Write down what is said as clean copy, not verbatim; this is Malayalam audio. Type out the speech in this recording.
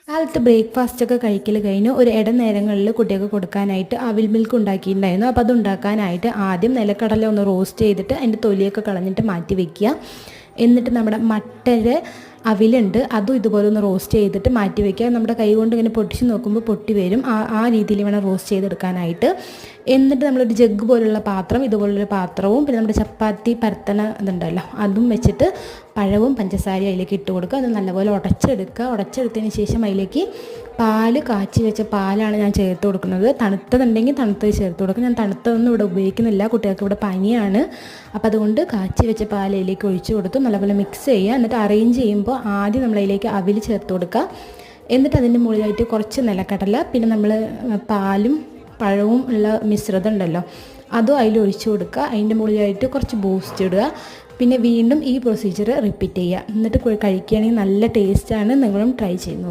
കാലത്ത് ബ്രേക്ക്ഫാസ്റ്റൊക്കെ കഴിക്കൽ കഴിഞ്ഞ് ഒരു ഇടനേരങ്ങളിൽ കുട്ടികൾക്ക് കൊടുക്കാനായിട്ട് അവിൽ മിൽക്ക് ഉണ്ടാക്കിയിട്ടുണ്ടായിരുന്നു. അപ്പോൾ അത് ഉണ്ടാക്കാനായിട്ട് ആദ്യം നിലക്കടല ഒന്ന് റോസ്റ്റ് ചെയ്തിട്ട് അതിൻ്റെ തൊലിയൊക്കെ കളഞ്ഞിട്ട് മാറ്റി വെക്കുക. എന്നിട്ട് നമ്മുടെ മട്ടര അവിലുണ്ട്, അതും ഇതുപോലെ ഒന്ന് റോസ്റ്റ് ചെയ്തിട്ട് മാറ്റി വയ്ക്കുക. നമ്മുടെ കൈ കൊണ്ട് ഇങ്ങനെ പൊട്ടിച്ച് നോക്കുമ്പോൾ പൊട്ടി വരും. ആ രീതിയിൽ വേണം റോസ്റ്റ് ചെയ്തെടുക്കാനായിട്ട്. എന്നിട്ട് നമ്മളൊരു ജഗ് പോലുള്ള പാത്രം, ഇതുപോലൊരു പാത്രവും പിന്നെ നമ്മുടെ ചപ്പാത്തി പരത്തണ ഇതുണ്ടല്ലോ അതും വെച്ചിട്ട് പഴവും പഞ്ചസാരയും അതിലേക്ക് ഇട്ട് കൊടുക്കുക. അത് നല്ലപോലെ ഉടച്ചെടുക്കുക. ഉടച്ചെടുത്തതിന് ശേഷം അതിലേക്ക് പാല്, കാച്ചി വെച്ച പാലാണ് ഞാൻ ചേർത്ത് കൊടുക്കുന്നത്. തണുത്തതുണ്ടെങ്കിൽ തണുത്തത് ചേർത്ത് കൊടുക്കുക. ഞാൻ തണുത്തതൊന്നും ഇവിടെ ഉപയോഗിക്കുന്നില്ല, കുട്ടികൾക്ക് ഇവിടെ പനിയാണ്. അപ്പോൾ അതുകൊണ്ട് കാച്ചി വെച്ച പാൽ അതിലേക്ക് ഒഴിച്ച് കൊടുത്ത് നല്ലപോലെ മിക്സ് ചെയ്യുക. എന്നിട്ട് അറേഞ്ച് ചെയ്യുമ്പോൾ ആദ്യം നമ്മൾ അതിലേക്ക് അവിൽ ചേർത്ത് കൊടുക്കുക. എന്നിട്ട് അതിൻ്റെ മുകളിലായിട്ട് കുറച്ച് നിലക്കടല, പിന്നെ നമ്മൾ പാലും പഴവും ഉള്ള മിശ്രിതം ഉണ്ടല്ലോ അതും അതിൽ ഒഴിച്ച് കൊടുക്കുക. അതിൻ്റെ മുകളിലായിട്ട് കുറച്ച് ബൂസ്റ്റ് ഇടുക. പിന്നെ വീണ്ടും ഈ പ്രൊസീജിയർ റിപ്പീറ്റ് ചെയ്യുക. എന്നിട്ട് കഴിക്കുകയാണെങ്കിൽ നല്ല ടേസ്റ്റാണ്. നിങ്ങളും ട്രൈ ചെയ്യുന്നു.